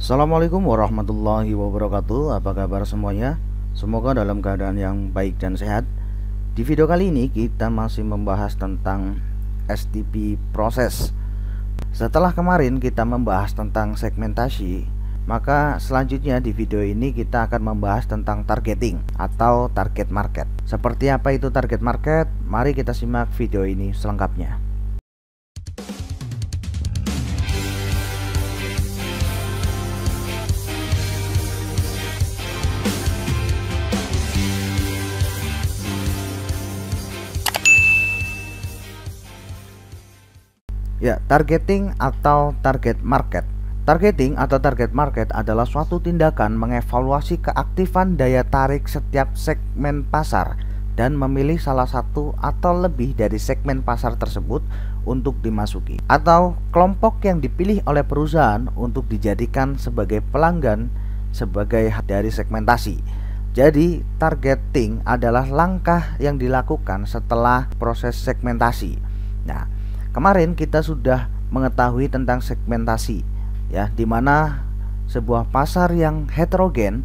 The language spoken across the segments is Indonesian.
Assalamualaikum warahmatullahi wabarakatuh. Apa kabar semuanya? Semoga dalam keadaan yang baik dan sehat. Di video kali ini kita masih membahas tentang STP proses. Setelah kemarin kita membahas tentang segmentasi, maka selanjutnya di video ini kita akan membahas tentang targeting atau target market. Seperti apa itu target market? Mari kita simak video ini selengkapnya. Ya, targeting atau target market. Targeting atau target market adalah suatu tindakan mengevaluasi keaktifan daya tarik setiap segmen pasar dan memilih salah satu atau lebih dari segmen pasar tersebut untuk dimasuki, atau kelompok yang dipilih oleh perusahaan untuk dijadikan sebagai pelanggan sebagai dari segmentasi. Jadi, targeting adalah langkah yang dilakukan setelah proses segmentasi. Nah, kemarin kita sudah mengetahui tentang segmentasi, ya, dimana sebuah pasar yang heterogen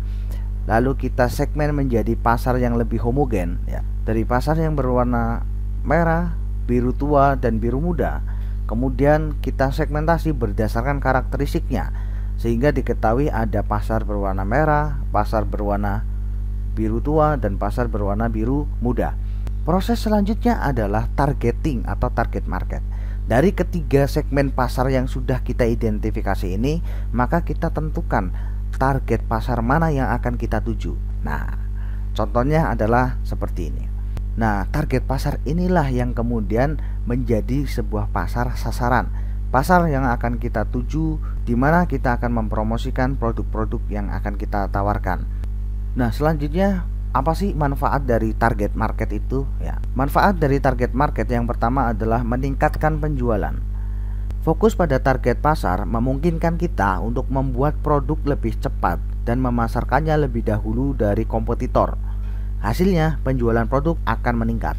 lalu kita segmen menjadi pasar yang lebih homogen, ya, dari pasar yang berwarna merah, biru tua, dan biru muda. Kemudian kita segmentasi berdasarkan karakteristiknya sehingga diketahui ada pasar berwarna merah, pasar berwarna biru tua, dan pasar berwarna biru muda. Proses selanjutnya adalah targeting atau target market. Dari ketiga segmen pasar yang sudah kita identifikasi ini, maka kita tentukan target pasar mana yang akan kita tuju. Nah, contohnya adalah seperti ini. Nah, target pasar inilah yang kemudian menjadi sebuah pasar sasaran. Pasar yang akan kita tuju, di mana kita akan mempromosikan produk-produk yang akan kita tawarkan. Nah, selanjutnya apa sih manfaat dari target market itu? Ya, manfaat dari target market yang pertama adalah meningkatkan penjualan. Fokus pada target pasar memungkinkan kita untuk membuat produk lebih cepat dan memasarkannya lebih dahulu dari kompetitor. Hasilnya, penjualan produk akan meningkat.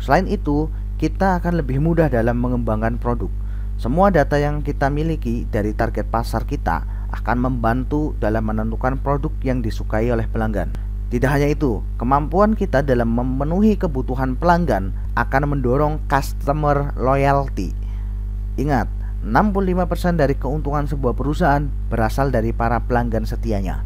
Selain itu, kita akan lebih mudah dalam mengembangkan produk. Semua data yang kita miliki dari target pasar kita akan membantu dalam menentukan produk yang disukai oleh pelanggan. Tidak hanya itu, kemampuan kita dalam memenuhi kebutuhan pelanggan akan mendorong customer loyalty. Ingat, 65% dari keuntungan sebuah perusahaan berasal dari para pelanggan setianya.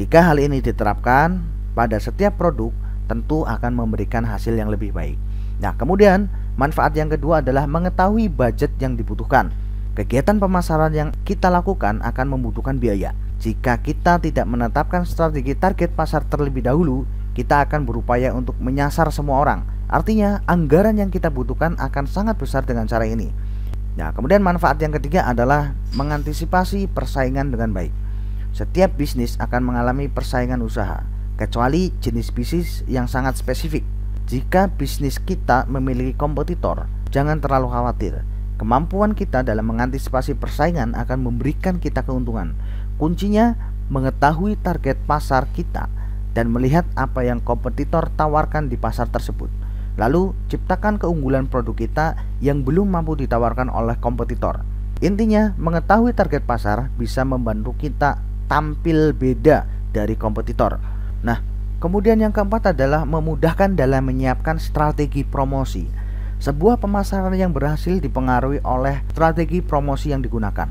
Jika hal ini diterapkan pada setiap produk, tentu akan memberikan hasil yang lebih baik. Nah, kemudian manfaat yang kedua adalah mengetahui budget yang dibutuhkan. Kegiatan pemasaran yang kita lakukan akan membutuhkan biaya. Jika kita tidak menetapkan strategi target pasar terlebih dahulu, kita akan berupaya untuk menyasar semua orang. Artinya, anggaran yang kita butuhkan akan sangat besar dengan cara ini. Nah, kemudian manfaat yang ketiga adalah mengantisipasi persaingan dengan baik. Setiap bisnis akan mengalami persaingan usaha, kecuali jenis bisnis yang sangat spesifik. Jika bisnis kita memiliki kompetitor, jangan terlalu khawatir. Kemampuan kita dalam mengantisipasi persaingan akan memberikan kita keuntungan. Kuncinya mengetahui target pasar kita dan melihat apa yang kompetitor tawarkan di pasar tersebut. Lalu ciptakan keunggulan produk kita yang belum mampu ditawarkan oleh kompetitor. Intinya, mengetahui target pasar bisa membantu kita tampil beda dari kompetitor. Nah, kemudian yang keempat adalah memudahkan dalam menyiapkan strategi promosi. Sebuah pemasaran yang berhasil dipengaruhi oleh strategi promosi yang digunakan.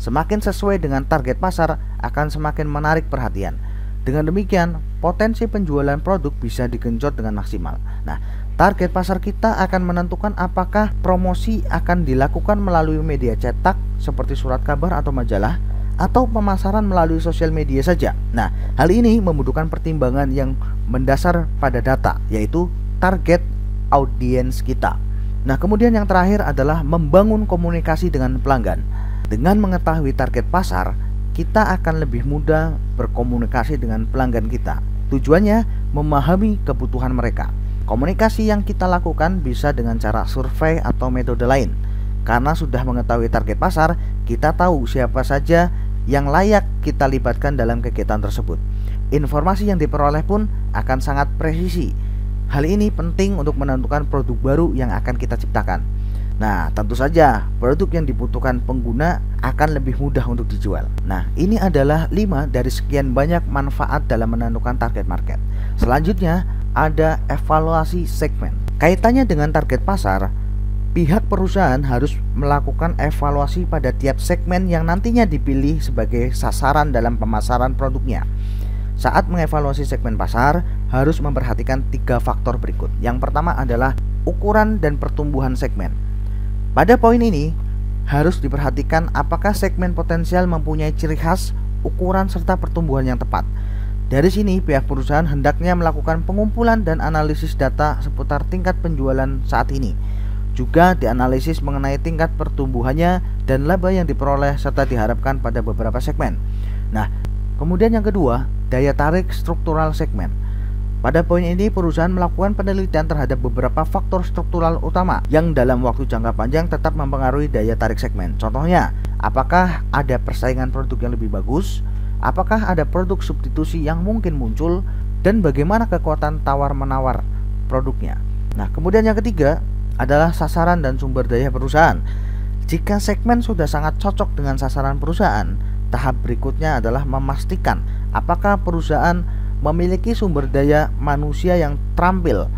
Semakin sesuai dengan target pasar akan semakin menarik perhatian. Dengan demikian, potensi penjualan produk bisa digenjot dengan maksimal. Nah, target pasar kita akan menentukan apakah promosi akan dilakukan melalui media cetak seperti surat kabar atau majalah, atau pemasaran melalui sosial media saja. Nah, hal ini membutuhkan pertimbangan yang mendasar pada data, yaitu target audiens kita. Nah, kemudian yang terakhir adalah membangun komunikasi dengan pelanggan. Dengan mengetahui target pasar, kita akan lebih mudah berkomunikasi dengan pelanggan kita. Tujuannya memahami kebutuhan mereka. Komunikasi yang kita lakukan bisa dengan cara survei atau metode lain. Karena sudah mengetahui target pasar, kita tahu siapa saja yang layak kita libatkan dalam kegiatan tersebut. Informasi yang diperoleh pun akan sangat presisi. Hal ini penting untuk menentukan produk baru yang akan kita ciptakan. Nah, tentu saja produk yang dibutuhkan pengguna akan lebih mudah untuk dijual. Nah, ini adalah 5 dari sekian banyak manfaat dalam menentukan target market. Selanjutnya, ada evaluasi segmen. Kaitannya dengan target pasar, pihak perusahaan harus melakukan evaluasi pada tiap segmen yang nantinya dipilih sebagai sasaran dalam pemasaran produknya. Saat mengevaluasi segmen pasar, harus memperhatikan 3 faktor berikut. Yang pertama adalah ukuran dan pertumbuhan segmen. Pada poin ini, harus diperhatikan apakah segmen potensial mempunyai ciri khas, ukuran, serta pertumbuhan yang tepat. Dari sini, pihak perusahaan hendaknya melakukan pengumpulan dan analisis data seputar tingkat penjualan saat ini. Juga dianalisis mengenai tingkat pertumbuhannya dan laba yang diperoleh serta diharapkan pada beberapa segmen. Nah, kemudian yang kedua, daya tarik struktural segmen. Pada poin ini, perusahaan melakukan penelitian terhadap beberapa faktor struktural utama yang dalam waktu jangka panjang tetap mempengaruhi daya tarik segmen. Contohnya, apakah ada persaingan produk yang lebih bagus, apakah ada produk substitusi yang mungkin muncul, dan bagaimana kekuatan tawar-menawar produknya. Nah, kemudian yang ketiga adalah sasaran dan sumber daya perusahaan. Jika segmen sudah sangat cocok dengan sasaran perusahaan, tahap berikutnya adalah memastikan apakah perusahaan memiliki sumber daya manusia yang terampil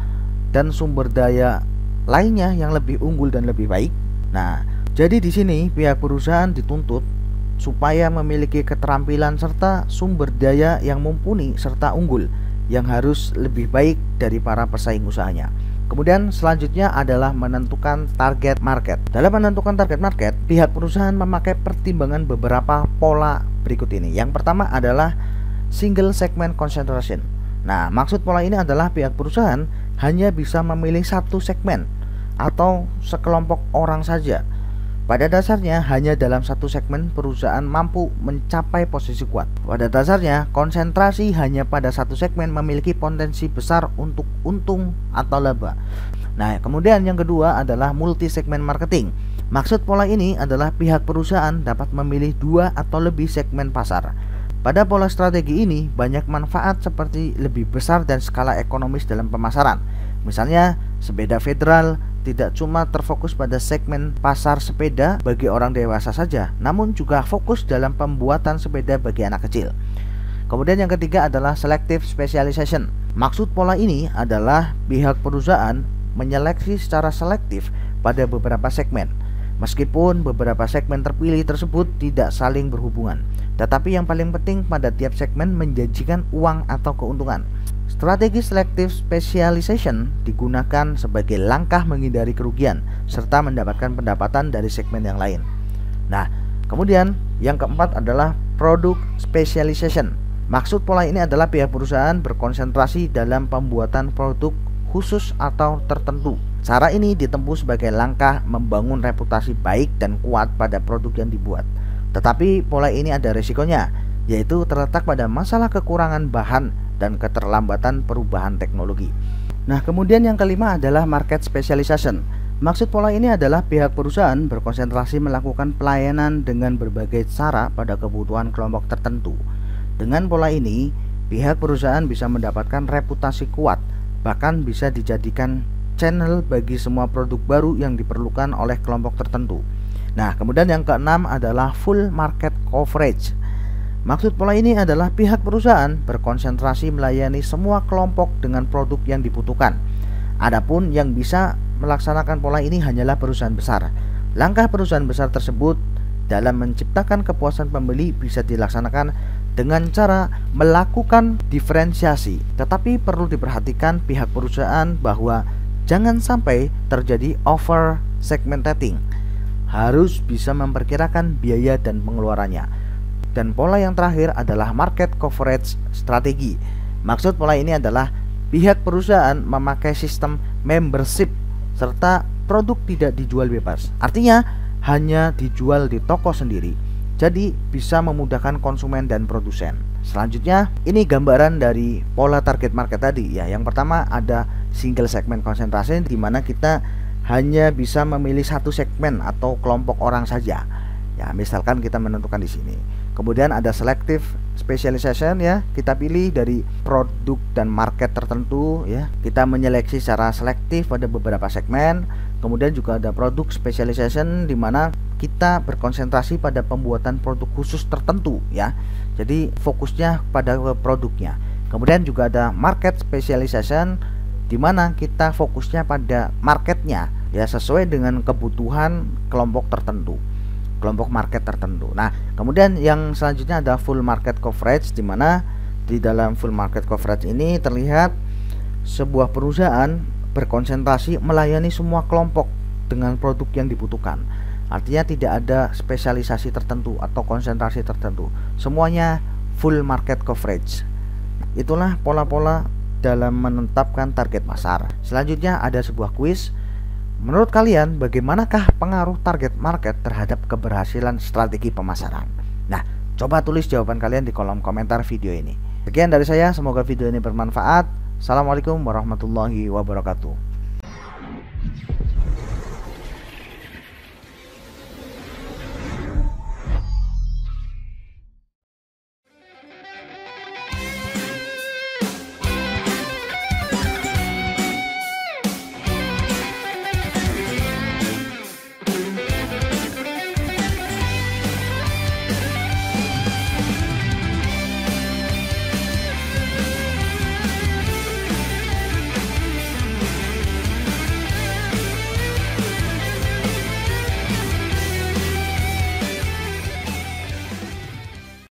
dan sumber daya lainnya yang lebih unggul dan lebih baik. Nah, jadi di sini pihak perusahaan dituntut supaya memiliki keterampilan serta sumber daya yang mumpuni serta unggul yang harus lebih baik dari para pesaing usahanya. Kemudian selanjutnya adalah menentukan target market. Dalam menentukan target market, pihak perusahaan memakai pertimbangan beberapa pola berikut ini. Yang pertama adalah single segment concentration. Nah, maksud pola ini adalah pihak perusahaan hanya bisa memilih satu segmen atau sekelompok orang saja. Pada dasarnya, hanya dalam satu segmen perusahaan mampu mencapai posisi kuat. Pada dasarnya, konsentrasi hanya pada satu segmen memiliki potensi besar untuk untung atau laba. Nah, kemudian yang kedua adalah multi segment marketing. Maksud pola ini adalah pihak perusahaan dapat memilih 2 atau lebih segmen pasar. Pada pola strategi ini, banyak manfaat seperti lebih besar dan skala ekonomis dalam pemasaran. Misalnya, sepeda federal tidak cuma terfokus pada segmen pasar sepeda bagi orang dewasa saja, namun juga fokus dalam pembuatan sepeda bagi anak kecil. Kemudian yang ketiga adalah selective specialization. Maksud pola ini adalah pihak perusahaan menyeleksi secara selektif pada beberapa segmen. Meskipun beberapa segmen terpilih tersebut tidak saling berhubungan, tetapi yang paling penting pada tiap segmen menjanjikan uang atau keuntungan. Strategi selective specialization digunakan sebagai langkah menghindari kerugian serta mendapatkan pendapatan dari segmen yang lain. Nah, kemudian yang keempat adalah product specialization. Maksud pola ini adalah pihak perusahaan berkonsentrasi dalam pembuatan produk khusus atau tertentu. Cara ini ditempuh sebagai langkah membangun reputasi baik dan kuat pada produk yang dibuat. Tetapi pola ini ada resikonya, yaitu terletak pada masalah kekurangan bahan dan keterlambatan perubahan teknologi. Nah, kemudian yang kelima adalah market specialization. Maksud pola ini adalah pihak perusahaan berkonsentrasi melakukan pelayanan dengan berbagai cara pada kebutuhan kelompok tertentu. Dengan pola ini, pihak perusahaan bisa mendapatkan reputasi kuat, bahkan bisa dijadikan channel bagi semua produk baru yang diperlukan oleh kelompok tertentu. Nah, kemudian yang keenam adalah full market coverage. Maksud pola ini adalah pihak perusahaan berkonsentrasi melayani semua kelompok dengan produk yang dibutuhkan. Adapun yang bisa melaksanakan pola ini hanyalah perusahaan besar. Langkah perusahaan besar tersebut dalam menciptakan kepuasan pembeli bisa dilaksanakan dengan cara melakukan diferensiasi. Tetapi perlu diperhatikan pihak perusahaan bahwa jangan sampai terjadi over segmentating. Harus bisa memperkirakan biaya dan pengeluarannya. Dan pola yang terakhir adalah market coverage strategi. Maksud pola ini adalah pihak perusahaan memakai sistem membership serta produk tidak dijual bebas. Artinya hanya dijual di toko sendiri. Jadi bisa memudahkan konsumen dan produsen. Selanjutnya, ini gambaran dari pola target market tadi ya. Yang pertama ada single segment concentration, di mana kita hanya bisa memilih satu segmen atau kelompok orang saja. Ya, misalkan kita menentukan di sini. Kemudian ada selective specialization ya, kita pilih dari produk dan market tertentu ya. Kita menyeleksi secara selektif pada beberapa segmen. Kemudian juga ada product specialization, di mana kita berkonsentrasi pada pembuatan produk khusus tertentu ya. Jadi fokusnya pada produknya. Kemudian juga ada market specialization, di mana kita fokusnya pada marketnya ya, sesuai dengan kebutuhan kelompok tertentu, kelompok market tertentu. Nah, kemudian yang selanjutnya ada full market coverage, di mana di dalam full market coverage ini terlihat sebuah perusahaan berkonsentrasi melayani semua kelompok dengan produk yang dibutuhkan. Artinya tidak ada spesialisasi tertentu atau konsentrasi tertentu. Semuanya full market coverage. Itulah pola-pola dalam menetapkan target pasar. Selanjutnya ada sebuah kuis. Menurut kalian bagaimanakah pengaruh target market terhadap keberhasilan strategi pemasaran? Nah, coba tulis jawaban kalian di kolom komentar video ini. Sekian dari saya, semoga video ini bermanfaat. Assalamualaikum warahmatullahi wabarakatuh.